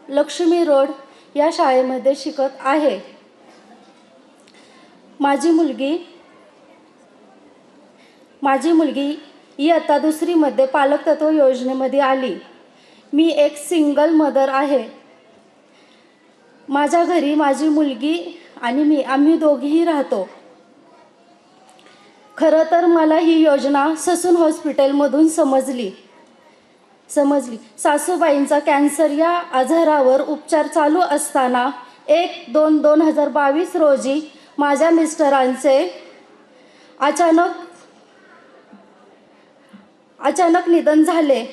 Lakshmi road या शाळेमध्ये शिकत आहे। माझी मुलगी इयत्ता 2री मध्ये पालकत्व योजनेमध्ये आली। मी एक सिंगल मदर आहे। माझ्या घरी माझी मुलगी आणि आम्ही दोघीही राहतो। खरं तर मला ही योजना ससून हॉस्पिटलमधून समजली। सासूबाईंचा कॅन्सर या आजारावर उपचार चालू असताना 1/2/2022 रोजी माझ्या मिस्टरांचे अचानक निधन झाले।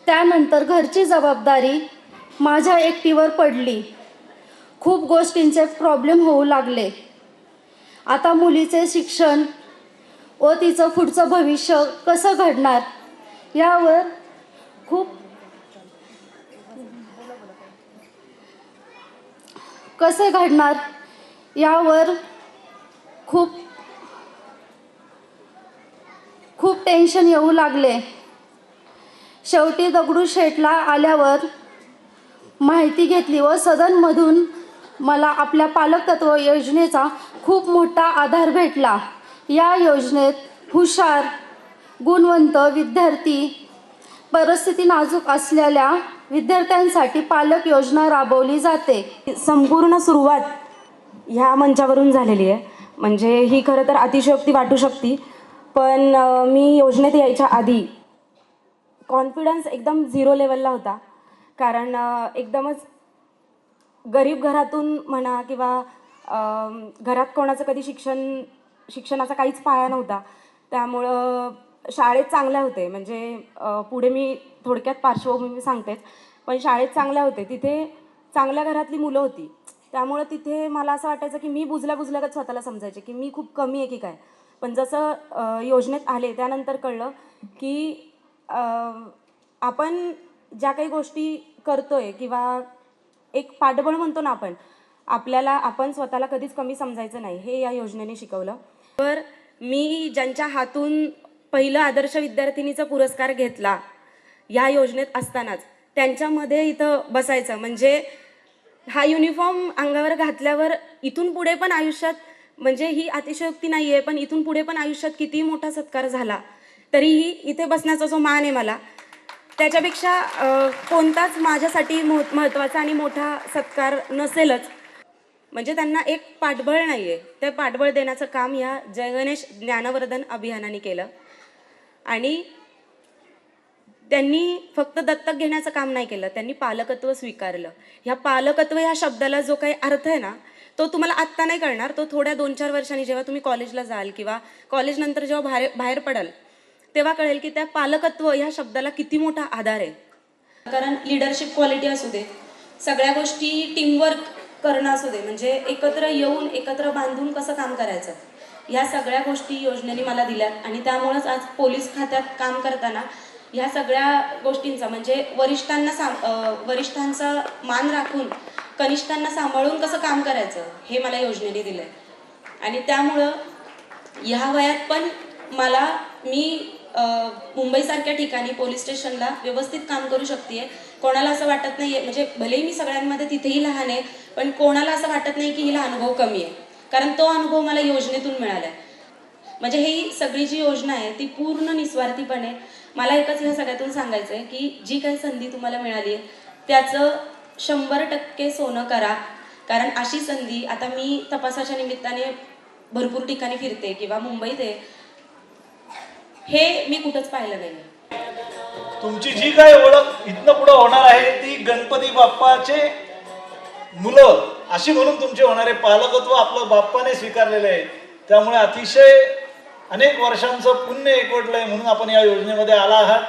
त्यानंतर घरची जबाबदारी माझ्या एकटीवर पडली। खूप गोष्टींचे प्रॉब्लेम होऊ लागले। आता मुलीचे शिक्षण व तिचं पुढचं भविष्य कसं घडणार यावर खूप टेन्शन येऊ लागले। शेवटी दगडूशेठला आल्यावर माहिती घेतली व सदनमधून मला आपल्या पालकत्व योजनेचा खूप मोठा आधार भेटला। या योजनेत हुशार, गुणवंत विद्यार्थी, परिस्थिती नाजूक असलेल्या विद्यार्थ्यांसाठी पालक योजना राबवली जाते। संपूर्ण सुरुवात ह्या मंचावरून झालेली आहे। म्हणजे ही खरं तर अतिशयोक्ती वाटू शकते, पण मी योजनेत यायच्या आधी कॉन्फिडन्स एकदम 0 लेवलला होता। कारण एकदमच गरीब घरातून म्हणा किंवा घरात कोणाचं कधी शिक्षणाचा काहीच पाया नव्हता। त्यामुळं शाळेत चांगल्या होते, म्हणजे पुढे मी थोडक्यात पार्श्वभूमी सांगतेच, पण शाळेत चांगल्या होते, तिथे चांगल्या घरातली मुलं होती। त्यामुळं तिथे मला असं वाटायचं की मी बुजल्यागत स्वतःला समजायचे की मी खूप कमी आहे की काय। पण जसं योजनेत आले त्यानंतर कळलं की आपण ज्या काही गोष्टी करतोय किंवा एक पाठबळ म्हणतो ना आपण स्वतःला कधीच कमी समजायचं नाही, हे या योजनेने शिकवलं। तर मी ज्यांच्या हातून पहिलं आदर्श विद्यार्थिनीचा पुरस्कार घेतला या योजनेत असतानाच त्यांच्यामध्ये इथं बसायचं, म्हणजे हा युनिफॉर्म अंगावर घातल्यावर इथून पुढे पण आयुष्यात, म्हणजे ही अतिशयोक्ती नाही आहे, पण इथून पुढे पण आयुष्यात कितीही मोठा सत्कार झाला तरीही इथे बसण्याचा जो मान आहे मला, त्याच्यापेक्षा कोणताच माझ्यासाठी महत्त्वाचा आणि मोठा सत्कार नसेलच। म्हणजे त्यांना एक पाठबळ नाही आहे, ते पाठबळ देण्याचं काम या जय गणेश ज्ञानवर्धन अभियानाने केलं। आणि त्यांनी फक्त दत्तक घेण्याचं काम नाही केलं, त्यांनी पालकत्व स्वीकारलं। ह्या पालकत्व ह्या शब्दाला जो काही अर्थ आहे ना, तो तुम्हाला आत्ता नाही कळणार, तो थोड्या 2-4 वर्षांनी जेव्हा तुम्ही कॉलेजला जाल किंवा कॉलेजनंतर जेव्हा बाहेर पडाल तेव्हा कळेल की त्या पालकत्व ह्या शब्दाला किती मोठा आधार आहे। कारण लिडरशिप क्वालिटी असू दे, सगळ्या गोष्टी टीमवर्क करणं असू दे, म्हणजे एकत्र येऊन एकत्र बांधून कसं काम करायचं, ह्या सगळ्या गोष्टी योजनेने मला दिल्यात। आणि त्यामुळेच आज पोलीस खात्यात काम करताना ह्या सगळ्या गोष्टींचा, म्हणजे वरिष्ठांचा मान राखून कनिष्ठांना सांभाळून कसं काम करायचं हे मला योजनेने दिलंय। आणि त्यामुळं ह्या वयात पण मी मुंबईसारख्या ठिकाणी पोलीस स्टेशनला व्यवस्थित काम करू शकते। कोणाला असं वाटत नाही, म्हणजे भलेही मी सगळ्यांमध्ये तिथेही लहान आहे, पण कोणाला असं वाटत नाही की हिला अनुभव कमी आहे, कारण तो अनुभव मला योजनेतून मिळाला आहे। म्हणजे ही सगळी जी योजना आहे ती पूर्ण निस्वार्थीपणे, मला एकच ह्या सगळ्यातून सांगायचं आहे की जी काही संधी तुम्हाला मिळाली आहे त्याचं 100% सोनं करा। कारण अशी संधी आता मी तपासाच्या निमित्ताने भरपूर ठिकाणी फिरते किंवा मुंबईत आहे, हे मी कुठंच पाहिलं नाही। तुमची जी काही ओळख इथनं पुढे होणार आहे ती गणपती बाप्पाचे मुलं अशी म्हणून तुमचे होणारे पालकत्व आपलं बाप्पाने स्वीकारलेले आहे। त्यामुळे अतिशय अनेक वर्षांचं पुण्य एकवटलंय म्हणून आपण या योजनेमध्ये आला आहात।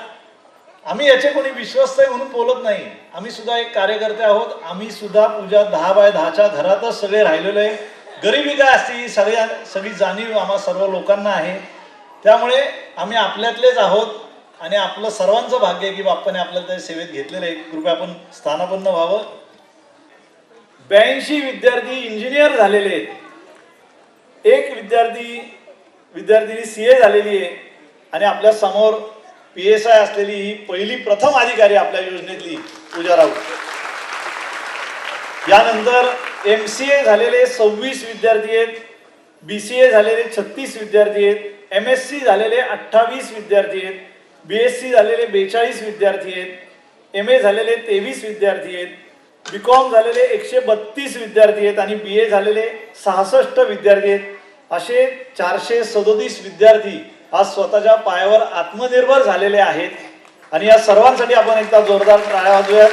आम्ही याचे कोणी विश्वस्त आहे म्हणून बोलत नाही, आम्ही सुद्धा एक कार्यकर्ते आहोत। आम्ही सुद्धा पूजा 10x10च्या घरातच सगळे राहिलेलो आहे। गरिबी काय असते सगळी जाणीव आम्हा सर्व लोकांना आहे। त्यामुळे आम्ही आपल्यातलेच आहोत आणि आपलं सर्वांचं भाग्य आहे की बाप्पाने आपल्याला त्या सेवेत घेतलेलं आहे। कृपया आपण स्थानापन्न व्हावं। 82 विद्यार्थी इंजिनियर झालेले आहेत, एक विद्यार्थिनी CA झालेली आहे आणि आपल्या समोर PSI असलेली ही पहिली प्रथम अधिकारी आपल्या योजनेतली पूजा राऊत. यानंतर MCA झालेले 26 विद्यार्थी आहेत, BCA झालेले 36 विद्यार्थी आहेत, MSc झालेले 28 विद्यार्थी आहेत, BSc झालेले 42 विद्यार्थी आहेत, MA झालेले 23 विद्यार्थी आहेत, BCom झालेले 132 विद्यार्थी आहेत आणि BA झालेले 66 विद्यार्थी आहेत. असे 437 विद्यार्थी आज स्वतःच्या पायावर आत्मनिर्भर झालेले आहेत आणि या सर्वांसाठी आपण एकदा जोरदार टाळ्या वाजवूयात.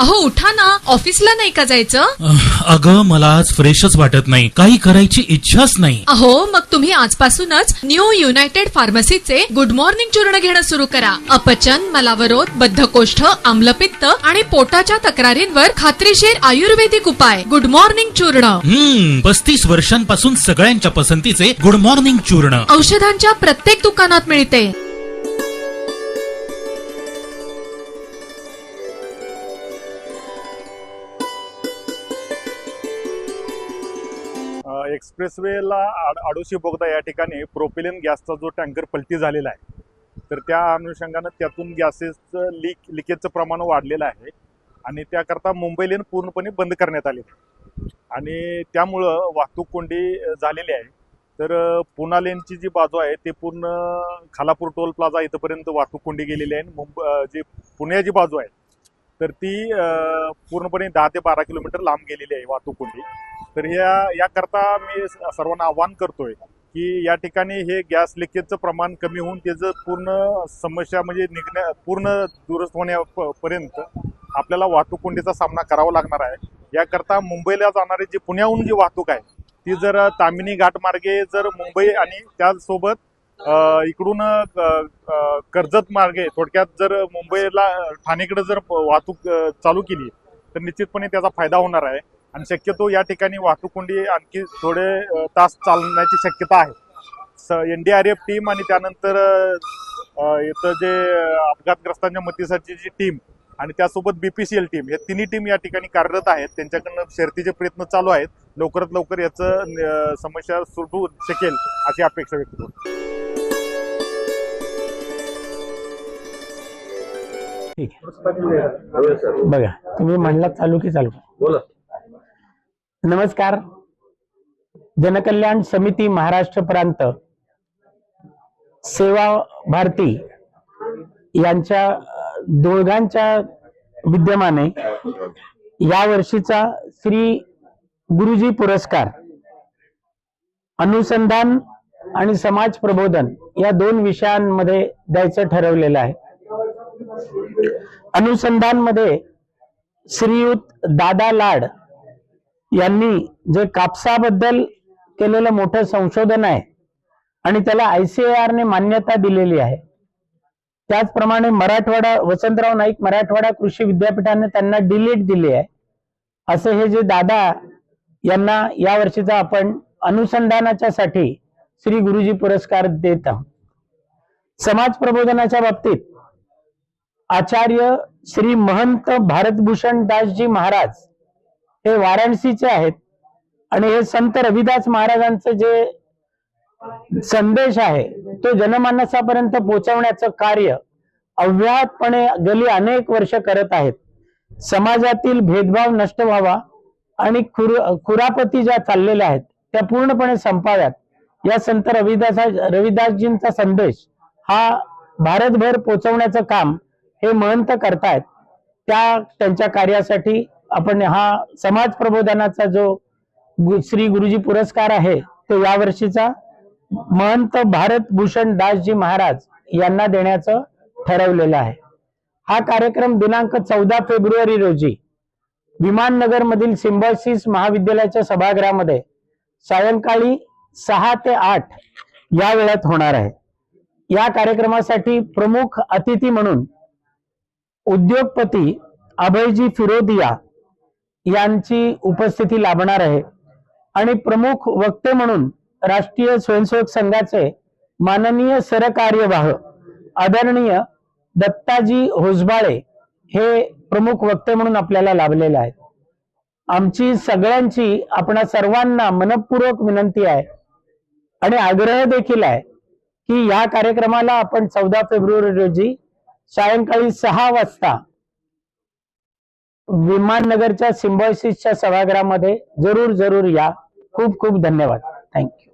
अहो उठा ना, ऑफिसला नाही का जायचं? अगं मला आज फ्रेशच वाटत नाही, काही करायची इच्छाच नाही. अहो मग तुम्ही आजपासूनच न्यू युनायटेड फार्मसीचे गुड मॉर्निंग चूर्ण घेणं सुरू करा. अपचन, मलावरोध, बद्धकोष्ठ, आम्लपित्त आणि पोटाच्या तक्रारींवर खात्रीशीर आयुर्वेदिक उपाय. गुड मॉर्निंग चूर्ण. 35 वर्षांपासून सगळ्यांच्या पसंतीचे गुड मॉर्निंग चूर्ण औषधांच्या प्रत्येक दुकानात मिळते. एक्सप्रेसवेला आडोशी बोगदा या ठिकाणी प्रोपिलिन गॅसचा जो टँकर पलटी झालेला आहे, तर त्या अनुषंगानं त्यातून गॅसेसचं लिकेजचं प्रमाण वाढलेलं आहे आणि त्याकरता मुंबई लेन पूर्णपणे बंद करण्यात आली आहे आणि त्यामुळं वाहतूक कोंडी झालेली आहे. तर पुणा लेनची जी बाजू आहे ते पूर्ण खालापूर टोल प्लाझा इथंपर्यंत वाहतूक कोंडी गेलेली आहे. जी पुण्याची बाजू आहे तर ती पूर्णपणे 10 ते 12 किलोमीटर लांब गेलेली आहे वाहतूक कोंडी. तर याकरता मी सर्वांना आवाहन करतोय की या ठिकाणी हे गॅस लिकेजचं प्रमाण कमी होऊन त्याचं पूर्ण समस्या म्हणजे पूर्ण दुरुस्त होण्यापर्यंत आपल्याला वाहतूक कोंडीचा सामना करावा लागणार आहे. याकरता मुंबईला जाणारी जी पुण्याहून जी वाहतूक आहे ती जर तामिनी घाट मार्गे जर मुंबई आणि त्यासोबत इकडून कर्जत मार्गे थोडक्यात जर मुंबईला ठाणेकडे जर वाहतूक चालू केली तर निश्चितपणे त्याचा फायदा होणार आहे आणि शक्यतो या ठिकाणी वाहतूक कोंडी आणखी थोडे तास चालण्याची शक्यता आहे. NDRF टीम आणि त्यानंतर इथं जे अपघातग्रस्तांच्या मदतीसाठी जी टीम आणि त्यासोबत BPCL टीम हे तिन्ही टीम या ठिकाणी कार्यरत आहेत. त्यांच्याकडनं शर्थीचे प्रयत्न चालू आहेत. लवकरात लवकर याचं समस्या सुटू शकेल अशी अपेक्षा व्यक्त करतो. ठीक आहे, बघा तुम्ही म्हणला चालू की चालू बोला. नमस्कार. जनकल्याण समिती महाराष्ट्र प्रांत सेवा भारती यांच्या दोघांच्या विद्यमाने या वर्षीचा श्री गुरुजी पुरस्कार अनुसंधान आणि समाज प्रबोधन या 2 विषयांमध्ये द्यायचं ठरवलेलं आहे. अनुसंधान मध्ये श्रीयुत दादा लाड यांनी जे कापसाबद्दल केलेलं मोठं संशोधन आहे आणि त्याला ICAR ने मान्यता दिलेली आहे, त्याचप्रमाणे मराठवाडा वसंतराव नाईक मराठवाडा कृषी विद्यापीठाने त्यांना डिलीट दिली आहे. असे हे जे दादा यांना या वर्षीचा आपण अनुसंधानाच्या साठी श्री गुरुजी पुरस्कार देत आहोत. समाज प्रबोधनाच्या बाबतीत आचार्य श्री महंत भारतभूषण दासजी महाराज हे वाराणसीचे आहेत आणि हे संत रविदास महाराजांचे जे संदेश आहे तो जनमानसापर्यंत पोहोचवण्याचं कार्य अव्याहतपणे गेली अनेक वर्ष करत आहेत. समाजातील भेदभाव नष्ट व्हावा आणि खुरापती ज्या चाललेल्या आहेत त्या पूर्णपणे संपाव्यात या संत रविदासजींचा संदेश हा भारतभर पोहोचवण्याचं काम हे महंत करतायत. त्यांच्या कार्यासाठी आपण हा समाज प्रबोधनाचा जो श्री गुरुजी पुरस्कार आहे तो यावर्षीचा महंत भारतभूषण दासजी महाराज यांना देण्याचं ठरवलेलं आहे. हा कार्यक्रम दिनांक 14 फेब्रुवारी रोजी विमाननगर मधील सिम्बॉयसिस महाविद्यालयाच्या सभागृहामध्ये सायंकाळी 6 ते 8 या वेळात होणार आहे. या कार्यक्रमासाठी प्रमुख अतिथी म्हणून उद्योगपती अभयजी फिरोदिया यांची उपस्थिती लाभणार आहे आणि प्रमुख वक्ते म्हणून राष्ट्रीय स्वयंसेवक संघाचे माननीय सरकार्यवाह आदरणीय दत्ताजी होसबाळे हे प्रमुख वक्ते म्हणून आपल्याला लाभलेले आहेत. आमची सगळ्यांची आपणा सर्वांना मनपूर्वक विनंती आहे आणि आग्रह देखील आहे की या कार्यक्रमाला आपण 14 फेब्रुवारी रोजी सायंकाळी 6 वाजता विमाननगरच्या सिम्बॉयसिसच्या सभागृहामध्ये जरूर या. खूप खूप धन्यवाद. थँक्यू.